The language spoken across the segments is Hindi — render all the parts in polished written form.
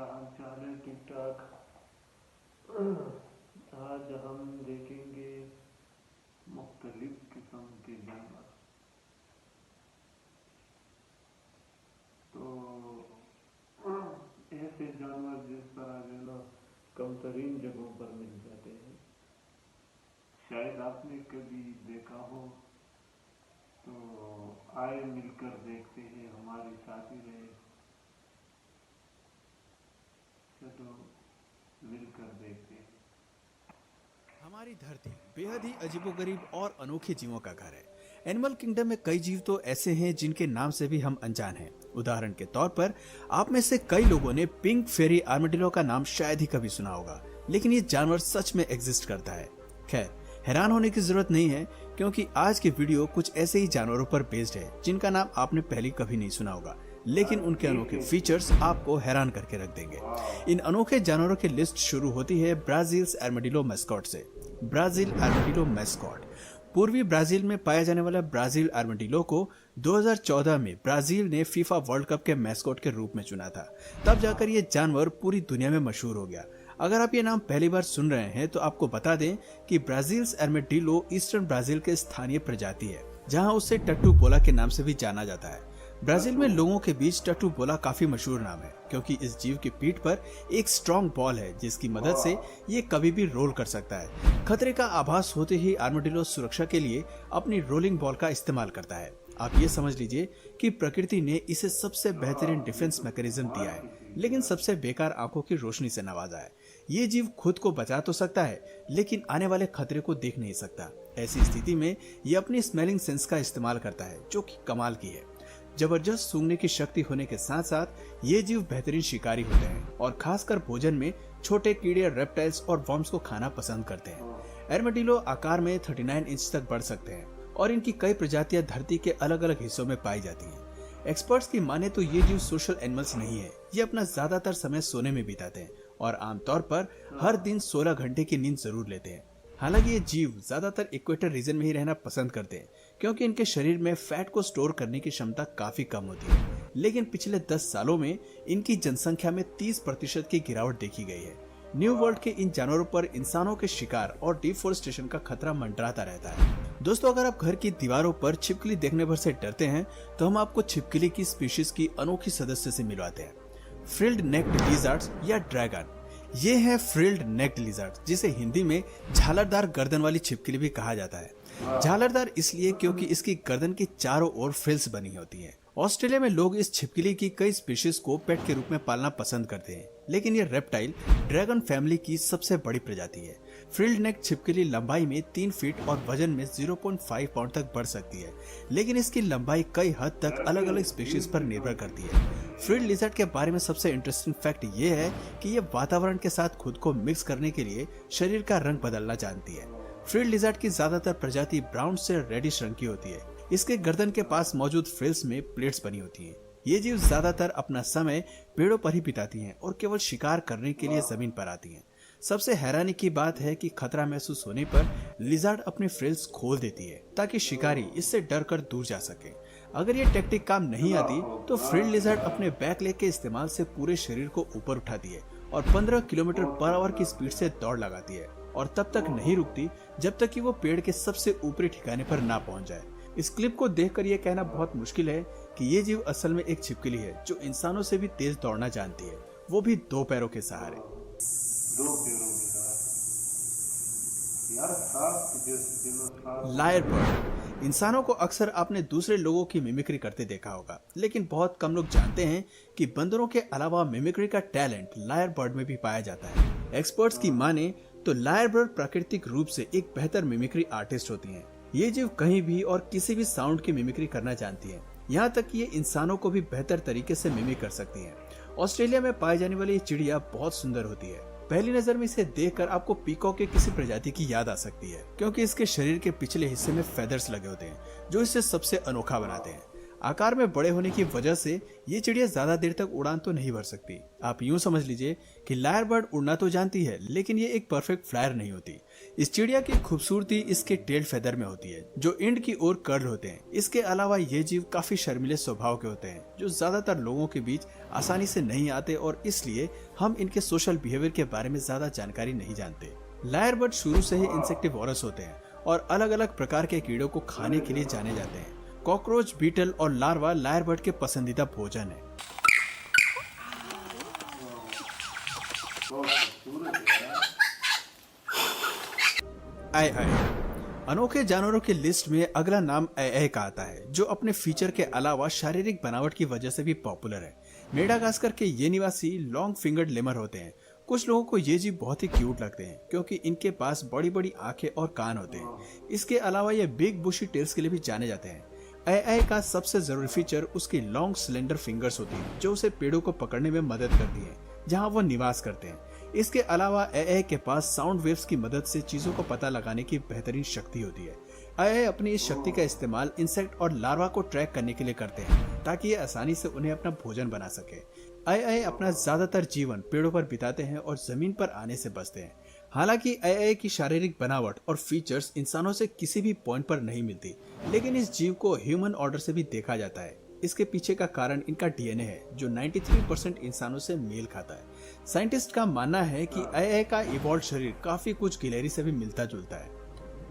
हाल चाल है? ठीक ठाक। आज हम देखेंगे मुख्तलिफ किस्म के जानवर। तो ऐसे जानवर जिस तरह जो ना कम तरीन जगहों पर मिल जाते हैं, शायद आपने कभी देखा हो, तो आए मिलकर देखते हैं, हमारे साथ ही रहे। चलो मिलकर देखते हैं। हमारी धरती बेहद ही अजीबोगरीब और अनोखे जीवों का घर है। एनिमल किंगडम में कई जीव तो ऐसे हैं जिनके नाम से भी हम अनजान हैं। उदाहरण के तौर पर आप में से कई लोगों ने पिंक फेरी आर्मेडिलो का नाम शायद ही कभी सुना होगा, लेकिन ये जानवर सच में एग्जिस्ट करता है। खैर, हैरान होने की जरूरत नहीं है, क्योंकि आज की वीडियो कुछ ऐसे ही जानवरों पर बेस्ड है जिनका नाम आपने पहले कभी नहीं सुना होगा, लेकिन उनके अनोखे फीचर्स आपको हैरान करके रख देंगे। इन अनोखे जानवरों की लिस्ट शुरू होती है ब्राजील्स आर्मेडिलो मैस्कॉट से। ब्राजील आर्मेडिलो मैस्कॉट पूर्वी ब्राजील में पाया जाने वाला ब्राजील आर्मेडिलो को 2014 में ब्राजील ने फीफा वर्ल्ड कप के मैस्कॉट के रूप में चुना था। तब जाकर ये जानवर पूरी दुनिया में मशहूर हो गया। अगर आप ये नाम पहली बार सुन रहे हैं तो आपको बता दें कि ब्राजील्स आर्मेडिलो ईस्टर्न ब्राजील के स्थानीय प्रजाति है, जहां उसे टट्टू बोला के नाम से भी जाना जाता है। ब्राजील में लोगों के बीच टट्टू बोला काफी मशहूर नाम है, क्योंकि इस जीव की पीठ पर एक स्ट्रॉन्ग बॉल है जिसकी मदद से ये कभी भी रोल कर सकता है। खतरे का आभास होते ही आर्मेडिलो सुरक्षा के लिए अपनी रोलिंग बॉल का इस्तेमाल करता है। आप ये समझ लीजिए कि प्रकृति ने इसे सबसे बेहतरीन डिफेंस मैकेनिज्म दिया है, लेकिन सबसे बेकार आंखों की रोशनी से नवाजा है। ये जीव खुद को बचा तो सकता है, लेकिन आने वाले खतरे को देख नहीं सकता। ऐसी स्थिति में ये अपनी स्मेलिंग सेंस का इस्तेमाल करता है, जो कि कमाल की है। जबरदस्त सूंघने की शक्ति होने के साथ साथ ये जीव बेहतरीन शिकारी होते हैं और खासकर भोजन में छोटे कीड़े, रेप्टाइल्स और वर्म्स को खाना पसंद करते हैं। आर्मेडिलो आकार में 39 इंच तक बढ़ सकते हैं और इनकी कई प्रजातियां धरती के अलग अलग हिस्सों में पाई जाती हैं। एक्सपर्ट्स की माने तो ये जीव सोशल एनिमल्स नहीं है। ये अपना ज्यादातर समय सोने में बिताते हैं और आमतौर पर हर दिन 16 घंटे की नींद जरूर लेते हैं। हालांकि ये जीव ज्यादातर इक्वेटर रीजन में ही रहना पसंद करते हैं, क्योंकि इनके शरीर में फैट को स्टोर करने की क्षमता काफी कम होती है। लेकिन पिछले 10 सालों में इनकी जनसंख्या में 30% की गिरावट देखी गई है। न्यू वर्ल्ड के इन जानवरों पर इंसानों के शिकार और डिफोरेस्टेशन का खतरा मंडराता रहता है। दोस्तों, अगर आप घर की दीवारों पर छिपकली देखने भर से डरते हैं, तो हम आपको छिपकली की स्पीशीज की अनोखी सदस्य से मिलवाते हैं, फ्रिल्ड नेक्ड लिजर्ड्स या ड्रैगन। ये है फ्रिल्ड नेक्ड लिजर्ड, जिसे हिंदी में झालरदार गर्दन वाली छिपकली भी कहा जाता है। झालरदार इसलिए क्योंकि इसकी गर्दन की चारों ओर फ्रिल्स बनी होती हैं। ऑस्ट्रेलिया में लोग इस छिपकली की कई स्पीशीज को पेट के रूप में पालना पसंद करते हैं, लेकिन ये रेप्टाइल ड्रैगन फैमिली की सबसे बड़ी प्रजाति है। फ्रिल्ड नेक छिपकली लंबाई में 3 फीट और वजन में 0.5 पाउंड तक बढ़ सकती है, लेकिन इसकी लंबाई कई हद तक अलग अलग स्पीशीज पर निर्भर करती है। फ्रिल्ड लिजर्ड के बारे में सबसे इंटरेस्टिंग फैक्ट ये है कि ये वातावरण के साथ खुद को मिक्स करने के लिए शरीर का रंग बदलना जानती है। फ्रिल्ड लिजर्ड की ज्यादातर प्रजाति ब्राउन से रेडिश रंग की होती है। इसके गर्दन के पास मौजूद फ्रिल्स में प्लेट्स बनी होती हैं। ये जीव ज्यादातर अपना समय पेड़ों पर ही बिताती हैं और केवल शिकार करने के लिए जमीन पर आती हैं। सबसे हैरानी की बात है कि खतरा महसूस होने पर लिजर्ड अपने फ्रिल्स खोल देती है ताकि शिकारी इससे डर कर दूर जा सके। अगर ये टेक्निक काम नहीं आती तो फ्रिल्ड लिजर्ड अपने बैक लेग के इस्तेमाल से पूरे शरीर को ऊपर उठाती है और 15 किलोमीटर पर आवर की स्पीड से दौड़ लगाती है, और तब तक नहीं रुकती जब तक कि वो पेड़ के सबसे ऊपरी ठिकाने पर ना पहुंच जाए। इस क्लिप को देखकर ये कहना बहुत मुश्किल है कि ये जीव असल में एक छिपकली है जो इंसानों से भी तेज दौड़ना जानती है, वो भी 2 पैरों के सहारे। 2 पैरों के सहारे। यार लायर बर्ड। इंसानों को अक्सर आपने दूसरे लोगों की मिमिक्री करते देखा होगा, लेकिन बहुत कम लोग जानते हैं कि बंदरों के अलावा मिमिक्री का टैलेंट लायर बर्ड में भी पाया जाता है। एक्सपर्ट्स की माने तो लायर बर्ड प्राकृतिक रूप से एक बेहतर मिमिक्री आर्टिस्ट होती हैं। ये जीव कहीं भी और किसी भी साउंड की मिमिक्री करना जानती है, यहाँ तक कि ये इंसानों को भी बेहतर तरीके से मिमिक कर सकती है। ऑस्ट्रेलिया में पाई जाने वाली ये चिड़िया बहुत सुंदर होती है। पहली नजर में इसे देखकर आपको पीकॉक के किसी प्रजाति की याद आ सकती है, क्योंकि इसके शरीर के पिछले हिस्से में फेदर्स लगे होते हैं जो इसे सबसे अनोखा बनाते हैं। आकार में बड़े होने की वजह से ये चिड़िया ज्यादा देर तक उड़ान तो नहीं भर सकती। आप यूं समझ लीजिए कि लायर बर्ड उड़ना तो जानती है, लेकिन ये एक परफेक्ट फ्लायर नहीं होती। इस चिड़िया की खूबसूरती इसके टेल फेदर में होती है, जो एंड की ओर कर्ल होते हैं। इसके अलावा ये जीव काफी शर्मीले स्वभाव के होते हैं, जो ज्यादातर लोगों के बीच आसानी से नहीं आते, और इसलिए हम इनके सोशल बिहेवियर के बारे में ज्यादा जानकारी नहीं जानते। लायर बर्ड शुरू से ही इंसेक्टिवोरस होते हैं और अलग अलग प्रकार के कीड़ों को खाने के लिए जाने जाते हैं। कॉकरोच, बीटल और लार्वा लायर बर्ड के पसंदीदा भोजन है। आय अनोखे जानवरों की लिस्ट में अगला नाम ऐ का आता है, जो अपने फीचर के अलावा शारीरिक बनावट की वजह से भी पॉपुलर है। मेडागास्कर के ये निवासी लॉन्ग फिंगर्ड लेमर होते हैं। कुछ लोगों को ये जीव बहुत ही क्यूट लगते हैं, क्योंकि इनके पास बड़ी बड़ी आंखें और कान होते हैं। इसके अलावा ये बिग बुशी टेल्स के लिए भी जाने जाते हैं। ऐ का सबसे जरूरी फीचर उसकी लॉन्ग सिलेंडर फिंगर्स होती हैं, जो उसे पेड़ों को पकड़ने में मदद करती हैं जहां वो निवास करते हैं। इसके अलावा ऐ के पास साउंड वेव्स की मदद से चीजों को पता लगाने की बेहतरीन शक्ति होती है। ऐ अपनी इस शक्ति का इस्तेमाल इंसेक्ट और लार्वा को ट्रैक करने के लिए करते हैं, ताकि ये आसानी से उन्हें अपना भोजन बना सके। ऐ अपना ज्यादातर जीवन पेड़ों पर बिताते हैं और जमीन पर आने से बचते हैं। हालांकि ऐ की शारीरिक बनावट और फीचर्स इंसानों से किसी भी पॉइंट पर नहीं मिलती, लेकिन इस जीव को ह्यूमन ऑर्डर से भी देखा जाता है। इसके पीछे का कारण इनका डीएनए है, जो 93% इंसानों से मेल खाता है। साइंटिस्ट का मानना है कि ऐ का इवॉल्व शरीर काफी कुछ गिलहरी से भी मिलता जुलता है।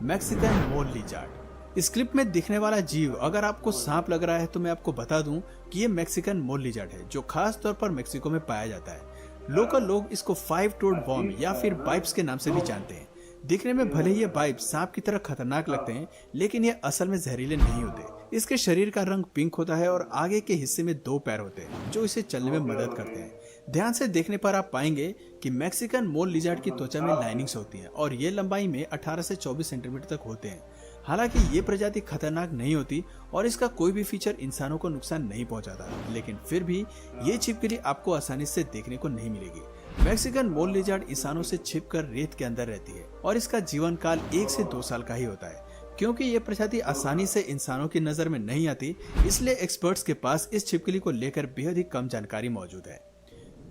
मैक्सिकन मोल लिजार्ड। इस क्लिप में दिखने वाला जीव अगर आपको सांप लग रहा है तो मैं आपको बता दूं कि ये मैक्सिकन मोल लिजार्ड है, जो खास तौर पर मेक्सिको में पाया जाता है। लोकल लोग इसको 5-toed वर्म या फिर बाइप्स के नाम से भी जानते हैं। दिखने में भले ये बाइप सांप की तरह खतरनाक लगते हैं, लेकिन ये असल में जहरीले नहीं होते। इसके शरीर का रंग पिंक होता है और आगे के हिस्से में 2 पैर होते हैं, जो इसे चलने में मदद करते हैं। ध्यान से देखने पर आप पाएंगे कि मैक्सिकन मोल लिजार्ड की त्वचा में लाइनिंग्स होती हैं और ये लंबाई में 18 से 24 सेंटीमीटर तक होते हैं। हालांकि ये प्रजाति खतरनाक नहीं होती और इसका कोई भी फीचर इंसानों को नुकसान नहीं पहुंचाता, लेकिन फिर भी ये छिपकली आपको आसानी से देखने को नहीं मिलेगी। मैक्सिकन मोल लिजार्ड इंसानों से छिपकर रेत के अंदर रहती है और इसका जीवन काल 1 से 2 साल का ही होता है। क्योंकि ये प्रजाति आसानी से इंसानों की नजर में नहीं आती, इसलिए एक्सपर्ट्स के पास इस छिपकली को लेकर बेहद ही कम जानकारी मौजूद है।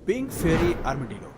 पिंक फेरी आर्मडिलो।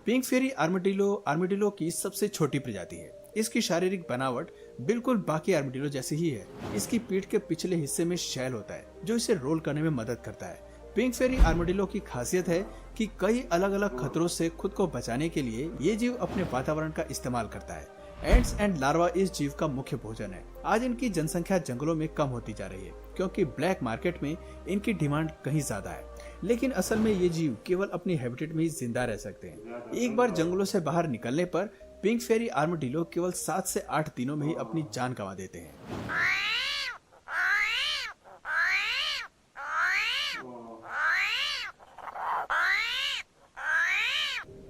पिंक फेरी आर्मडिलो की सबसे छोटी प्रजाति है। इसकी शारीरिक बनावट बिल्कुल बाकी आर्मडिलो जैसी ही है। इसकी पीठ के पिछले हिस्से में शैल होता है, जो इसे रोल करने में मदद करता है। पिंक फेरी आर्मडिलो की खासियत है कि कई अलग अलग खतरों से खुद को बचाने के लिए ये जीव अपने वातावरण का इस्तेमाल करता है। एंट्स एंड लार्वा इस जीव का मुख्य भोजन है। आज इनकी जनसंख्या जंगलों में कम होती जा रही है, क्योंकि ब्लैक मार्केट में इनकी डिमांड कहीं ज्यादा है। लेकिन असल में ये जीव केवल अपनी हैबिटेट में ही जिंदा रह सकते हैं। एक बार जंगलों से बाहर निकलने पर पिंक फेरी आर्मडिलो केवल 7 से 8 दिनों में ही अपनी जान गंवा देते हैं।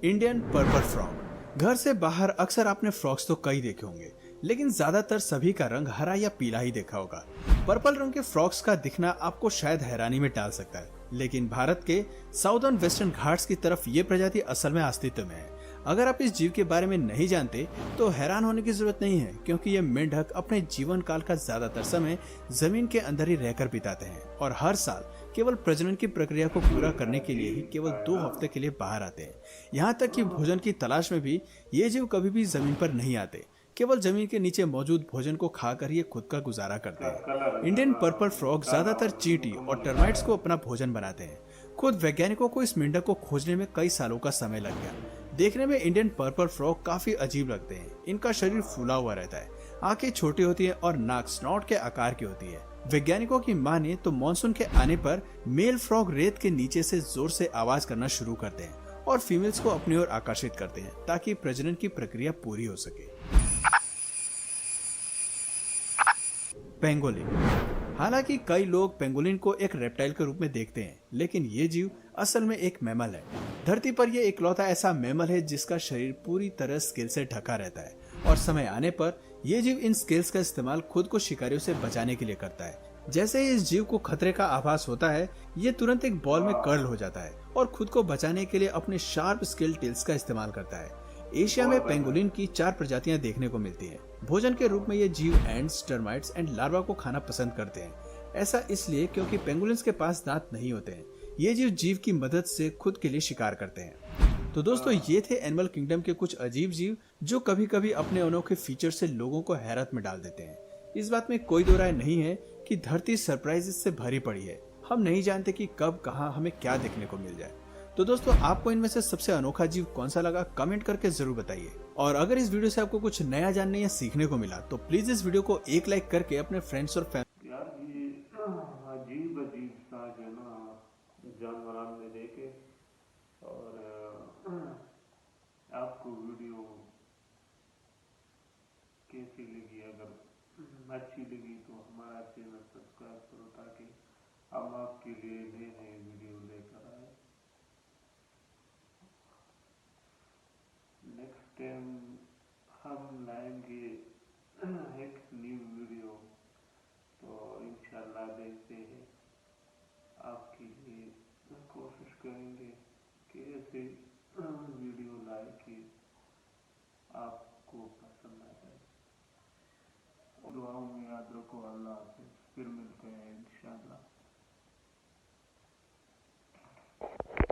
Indian purple frog. घर से बाहर अक्सर आपने फ्रॉग्स तो कई देखे होंगे, लेकिन ज्यादातर सभी का रंग हरा या पीला ही देखा होगा। पर्पल रंग के फ्रॉग्स का दिखना आपको शायद हैरानी में डाल सकता है, लेकिन भारत के साउदर्न वेस्टर्न घाट्स की तरफ ये प्रजाति असल में अस्तित्व में है। अगर आप इस जीव के बारे में नहीं जानते तो हैरान होने की जरूरत नहीं है, क्योंकि ये मेंढक अपने जीवन काल का ज्यादातर समय जमीन के अंदर ही रहकर बिताते हैं और हर साल केवल प्रजनन की प्रक्रिया को पूरा करने के लिए ही केवल 2 हफ्ते के लिए बाहर आते हैं। यहाँ तक कि भोजन की तलाश में भी ये जीव कभी भी जमीन पर नहीं आते, केवल जमीन के नीचे मौजूद भोजन को खाकर ये खुद का गुजारा करते हैं। इंडियन पर्पल फ्रॉग ज्यादातर चींटी और टर्माइट्स को अपना भोजन बनाते हैं। खुद वैज्ञानिकों को इस मेंढक को खोजने में कई सालों का समय लग गया। देखने में इंडियन पर्पल फ्रॉग काफी अजीब लगते हैं। इनका शरीर फूला हुआ रहता है, आंखें छोटी होती है और नाक स्नॉट के आकार की होती है। वैज्ञानिकों की माने तो मानसून के आने पर मेल फ्रॉग रेत के नीचे से जोर से आवाज करना शुरू करते हैं और फीमेल्स को अपनी ओर आकर्षित करते हैं, ताकि प्रजनन की प्रक्रिया पूरी हो सके। पेंगोलिन। हालांकि कई लोग पेंगोलिन को एक रेप्टाइल के रूप में देखते हैं, लेकिन ये जीव असल में एक मैमल है। धरती पर यह इकलौता ऐसा मैमल है जिसका शरीर पूरी तरह स्केल से ढका रहता है और समय आने पर यह जीव इन स्केल्स का इस्तेमाल खुद को शिकारियों से बचाने के लिए करता है। जैसे ही इस जीव को खतरे का आभास होता है, ये तुरंत एक बॉल में कर्ल हो जाता है और खुद को बचाने के लिए अपने शार्प स्केल टेल्स का इस्तेमाल करता है। एशिया में पेंगोलिन की 4 प्रजातियां देखने को मिलती हैं। भोजन के रूप में ये जीव एंट्स, टर्माइट्स एंड लार्वा को खाना पसंद करते हैं। ऐसा इसलिए क्योंकि पेंगुलिन्स के पास दांत नहीं होते हैं। ये जीव की मदद से खुद के लिए शिकार करते हैं। तो दोस्तों, ये थे एनिमल किंगडम के कुछ अजीब जीव जो कभी कभी अपने अनोखे फीचर से लोगों को हैरत में डाल देते हैं। इस बात में कोई दो राय नहीं है कि धरती सरप्राइजेस से भरी पड़ी है। हम नहीं जानते कि कब कहां हमें क्या देखने को मिल जाए। तो दोस्तों, आपको इनमें से सबसे अनोखा जीव कौन सा लगा, कमेंट करके जरूर बताइए। और अगर इस वीडियो से आपको कुछ नया जानने या सीखने को मिला तो प्लीज इस वीडियो को एक लाइक करके अपने फ्रेंड्स और फैमिली यार ये अजीब अजीब सा जो है ना जानवर में देखे। और आपको वीडियो कैसी लगी? अगर अच्छी लगी तो हमारा चैनल सब्सक्राइब करो ताकि हम आपके लिए नए नए वीडियो लेकर आए। नेक्स्ट टाइम हम लाएंगे एक न्यू वीडियो, तो इंशाल्लाह देखते हैं। आपके लिए कोशिश करेंगे कि ऐसे वीडियो लाए कि आपको पसंद आ जाए। दुआओं में याद रखो। अल्लाह हाफिज़। फिर मिलते हैं इंशाल्लाह।